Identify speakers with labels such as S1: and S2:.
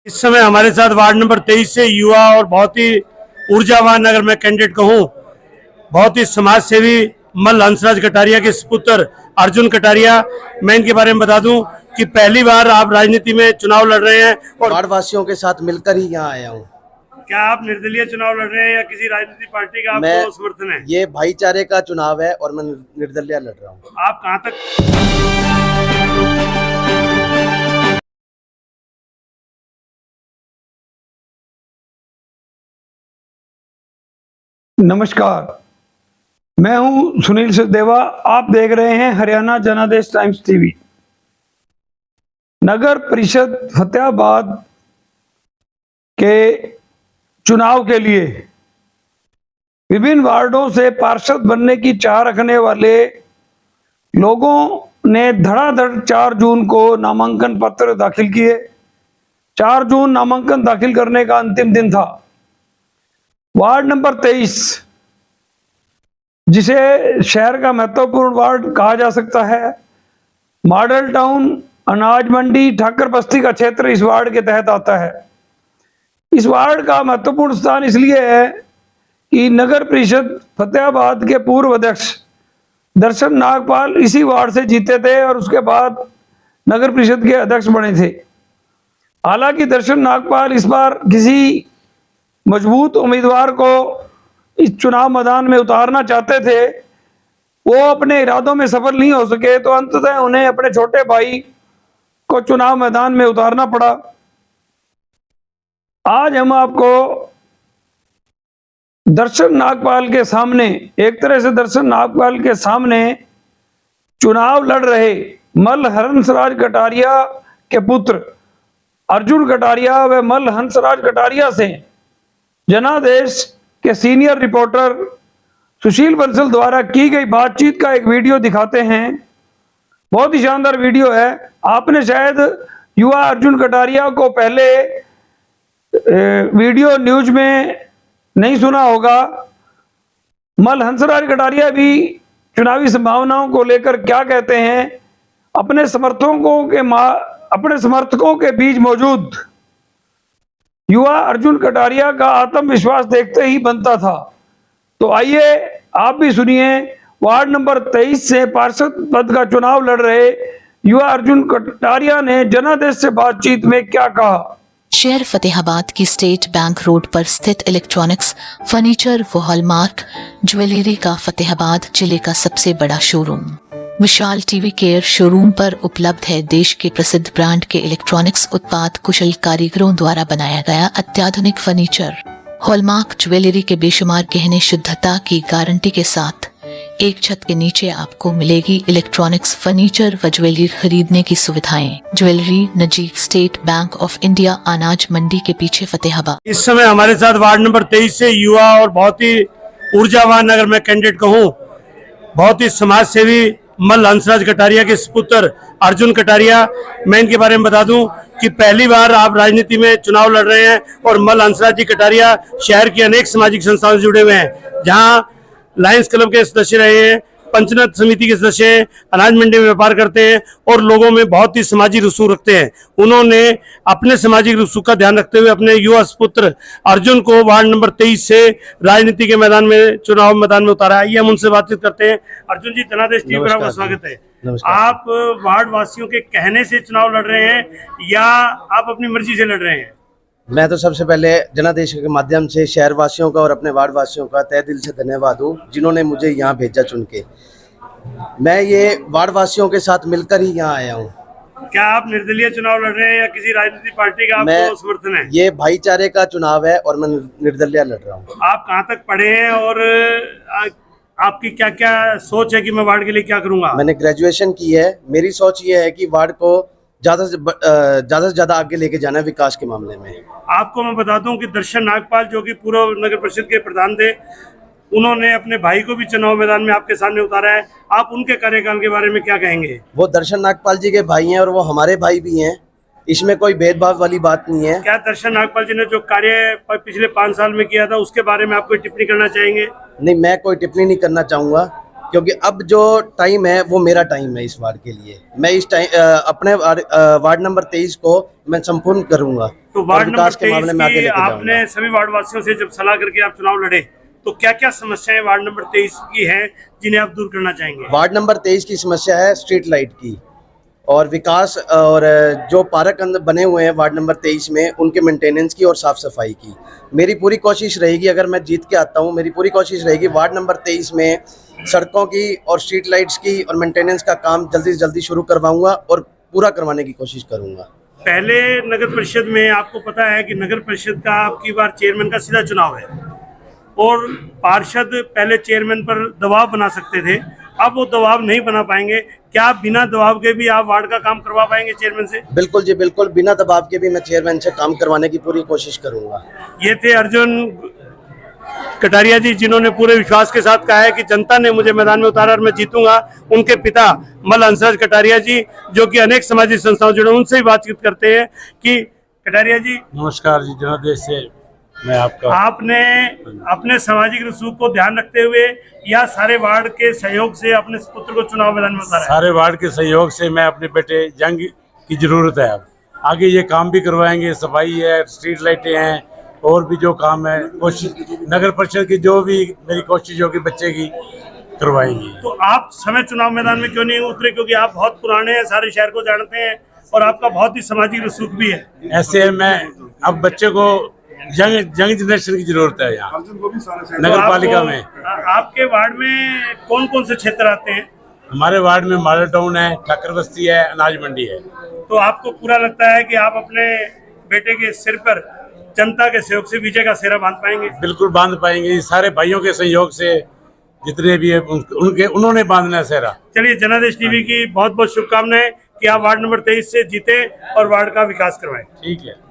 S1: इस समय हमारे साथ वार्ड नंबर 23 से युवा और बहुत ही ऊर्जावान, अगर मैं कैंडिडेट कहूँ, बहुत ही समाज सेवी मल्ल हंसराज कटारिया के सुपुत्र अर्जुन कटारिया। मैं इनके बारे में बता दूं कि पहली बार आप राजनीति में चुनाव लड़ रहे हैं और
S2: वार्ड वासियों के साथ मिलकर ही यहाँ आया हूँ।
S1: क्या आप निर्दलीय चुनाव लड़ रहे हैं या किसी राजनीतिक पार्टी का आपको समर्थन है?
S2: ये भाईचारे का चुनाव है और मैं निर्दलीय लड़ रहा हूँ।
S1: आप कहाँ तक?
S3: नमस्कार, मैं हूं सुनील सचदेवा। आप देख रहे हैं हरियाणा जनादेश टाइम्स टीवी। नगर परिषद फतेहाबाद के चुनाव के लिए विभिन्न वार्डों से पार्षद बनने की चाह रखने वाले लोगों ने धड़ाधड़ 4 जून को नामांकन पत्र दाखिल किए। 4 जून नामांकन दाखिल करने का अंतिम दिन था। वार्ड नंबर 23, जिसे शहर का महत्वपूर्ण वार्ड कहा जा सकता है, मॉडल टाउन, अनाज मंडी, ठाकर बस्ती का क्षेत्र इस वार्ड के तहत आता है। इस वार्ड का महत्वपूर्ण स्थान इसलिए है कि नगर परिषद फतेहाबाद के पूर्व अध्यक्ष दर्शन नागपाल इसी वार्ड से जीते थे और उसके बाद नगर परिषद के अध्यक्ष बने थे। हालांकि दर्शन नागपाल इस बार किसी मजबूत उम्मीदवार को इस चुनाव मैदान में उतारना चाहते थे, वो अपने इरादों में सफल नहीं हो सके, तो अंततः उन्हें अपने छोटे भाई को चुनाव मैदान में उतारना पड़ा। आज हम आपको दर्शन नागपाल के सामने, एक तरह से दर्शन नागपाल के सामने चुनाव लड़ रहे मल्ल हंसराज कटारिया के पुत्र अर्जुन कटारिया व मल्ल हंसराज कटारिया से जनादेश के सीनियर रिपोर्टर सुशील बंसल द्वारा की गई बातचीत का एक वीडियो दिखाते हैं। बहुत ही शानदार वीडियो है। आपने शायद युवा अर्जुन कटारिया को पहले वीडियो न्यूज में नहीं सुना होगा। मल्ल हंसराज कटारिया भी चुनावी संभावनाओं को लेकर क्या कहते हैं, अपने समर्थकों के बीच मौजूद युवा अर्जुन कटारिया का आत्मविश्वास देखते ही बनता था। तो आइए आप भी सुनिए वार्ड नंबर 23 से पार्षद पद का चुनाव लड़ रहे युवा अर्जुन कटारिया ने जनादेश से बातचीत में क्या कहा।
S4: शहर फतेहाबाद की स्टेट बैंक रोड पर स्थित इलेक्ट्रॉनिक्स, फर्नीचर व हॉलमार्क ज्वेलरी का फतेहाबाद जिले का सबसे बड़ा शोरूम विशाल टीवी केयर शोरूम पर उपलब्ध है। देश के प्रसिद्ध ब्रांड के इलेक्ट्रॉनिक्स उत्पाद कुशल कारीगरों द्वारा बनाया गया अत्याधुनिक फर्नीचर, हॉलमार्क ज्वेलरी के बेशुमार गहने शुद्धता की गारंटी के साथ एक छत के नीचे आपको मिलेगी इलेक्ट्रॉनिक्स, फर्नीचर व ज्वेलरी खरीदने की सुविधाएं। ज्वेलरी नजीक स्टेट बैंक ऑफ इंडिया, अनाज मंडी के पीछे फतेहाबाद।
S1: इस समय हमारे साथ वार्ड नंबर 23 से युवा और बहुत ही ऊर्जावान, अगर मैं कैंडिडेट कहूँ, बहुत ही समाज सेवी मल्ल हंसराज कटारिया के सुपुत्र अर्जुन कटारिया। मैं इनके बारे में बता दूं कि पहली बार आप राजनीति में चुनाव लड़ रहे हैं और मल्ल हंसराज जी कटारिया शहर की अनेक सामाजिक संस्थाओं से जुड़े हुए हैं, जहां लायंस क्लब के सदस्य रहे हैं, पंचायत समिति के सदस्य हैं, अनाज मंडी में व्यापार करते हैं और लोगों में बहुत ही सामाजिक रसूख रखते हैं। उन्होंने अपने सामाजिक रसूख का ध्यान रखते हुए अपने युवा पुत्र अर्जुन को वार्ड नंबर 23 से राजनीति के मैदान में, चुनाव मैदान में उतारा। आइए हम उनसे बातचीत करते हैं। अर्जुन जी, जनादेश टीवी पर आपका स्वागत है। आप वार्ड वासियों के कहने से चुनाव लड़ रहे हैं या आप अपनी मर्जी से लड़ रहे हैं?
S2: मैं तो सबसे पहले जनादेश के माध्यम से शहर वासियों का और अपने वार्ड वासियों का तहे दिल से धन्यवाद दूं, जिन्होंने मुझे यहाँ भेजा चुन के। मैं ये वार्ड वासियों के साथ मिलकर ही यहाँ आया हूँ।
S1: क्या आप निर्दलीय चुनाव लड़ रहे हैं या किसी राजनीतिक पार्टी का आपको समर्थन है?
S2: ये भाईचारे का चुनाव है और मैं निर्दलीय लड़ रहा हूँ।
S1: आप कहाँ तक पढ़े हैं और आपकी क्या क्या सोच है कि मैं वार्ड के लिए क्या करूँगा?
S2: मैंने ग्रेजुएशन की है। मेरी सोच ये है कि वार्ड को ज्यादा से ज्यादा आगे लेके जाना है विकास के मामले में।
S1: आपको मैं बता दूं कि दर्शन नागपाल, जो कि पूर्व नगर परिषद के प्रधान थे, उन्होंने अपने भाई को भी चुनाव मैदान में आपके सामने उतारा है। आप उनके कार्यकाल के बारे में क्या कहेंगे?
S2: वो दर्शन नागपाल जी के भाई हैं और वो हमारे भाई भी हैं। इसमें कोई भेदभाव वाली बात नहीं है।
S1: क्या दर्शन नागपाल जी ने जो कार्य पिछले 5 साल में किया था उसके बारे में आप कोई टिप्पणी करना चाहेंगे?
S2: नहीं, मैं कोई टिप्पणी नहीं करना चाहूंगा, क्योंकि अब जो टाइम है वो मेरा टाइम है इस वार्ड के लिए। मैं इस टाइम अपने वार्ड नंबर 23 को मैं संपूर्ण करूंगा
S1: तो
S2: और
S1: वार्ड नंबर
S2: विकास के मामले
S1: 23
S2: में आगे
S1: की
S2: लेके जाऊंगा।
S1: आपने सभी वार्ड वासियों से जब सलाह करके आप चुनाव लड़े तो क्या क्या समस्याएं वार्ड नंबर 23 की हैं जिन्हें आप दूर करना चाहेंगे?
S2: वार्ड नंबर 23 की समस्या है स्ट्रीट लाइट की और विकास, और जो पार्क अंदर बने हुए हैं वार्ड नंबर 23 में उनके मेंटेनेंस की और साफ सफाई की। मेरी पूरी कोशिश रहेगी, अगर मैं जीत के आता हूं, मेरी पूरी कोशिश रहेगी वार्ड नंबर 23 में सड़कों की और स्ट्रीट लाइट्स की और मेंटेनेंस का काम जल्दी से जल्दी शुरू करवाऊंगा और पूरा करवाने की कोशिश करूंगा।
S1: पहले नगर परिषद में आपको पता है कि नगर परिषद का आपकी बार चेयरमैन का सीधा चुनाव है और पार्षद पहले चेयरमैन पर दबाव बना सकते थे, अब वो दबाव नहीं बना पाएंगे। क्या आप बिना दबाव के भी आप वार्ड का काम करवा पाएंगे चेयरमैन से?
S2: बिल्कुल जी बिल्कुल, बिना दबाव के भी मैं चेयरमैन से काम करवाने की पूरी कोशिश करूंगा।
S1: ये थे अर्जुन कटारिया जी, जिन्होंने पूरे विश्वास के साथ कहा है कि जनता ने मुझे मैदान में उतारा और मैं जीतूंगा। उनके पिता मल्ल हंसराज कटारिया जी, जो कि अनेक सामाजिक संस्थाओं जुड़े, उनसे ही बातचीत करते हैं कि कटारिया जी
S5: नमस्कार जी, जनादेश से मैं आपका।
S1: आपने अपने सामाजिक रसूख को ध्यान रखते हुए या सारे वार्ड के सहयोग से अपने पुत्र को चुनाव मैदान में उतारा है?
S5: सारे वार्ड के सहयोग से मैं अपने बेटे जंग की जरूरत है। अब आगे ये काम भी करवाएंगे, सफाई है, स्ट्रीट लाइटें हैं और भी जो काम है, कोशिश नगर परिषद की जो भी मेरी कोशिश होगी बच्चे की करवाएंगी।
S1: तो आप समय चुनाव मैदान में क्यों नहीं उतरे? क्योंकि आप बहुत पुराने हैं, सारे शहर को जानते हैं और आपका बहुत ही सामाजिक रसूख भी है।
S5: ऐसे मैं अब बच्चे को जंग जनरेशन की जरूरत है यहाँ नगर पालिका में।
S1: आपके वार्ड में कौन कौन से क्षेत्र आते हैं?
S5: हमारे वार्ड में मॉडल टाउन है, ठाकर बस्ती है, अनाज मंडी है।
S1: तो आपको पूरा लगता है कि आप अपने बेटे के सिर पर जनता के सहयोग से विजय का सेहरा बांध पाएंगे?
S5: बिल्कुल बांध पाएंगे, सारे भाइयों के सहयोग से जितने भी है उन्होंने बांधना है सेहरा।
S1: चलिए, जनादेश टीवी की बहुत बहुत शुभकामनाएं कि आप वार्ड नंबर 23 से जीते और वार्ड का विकास करवाएं।
S5: ठीक है।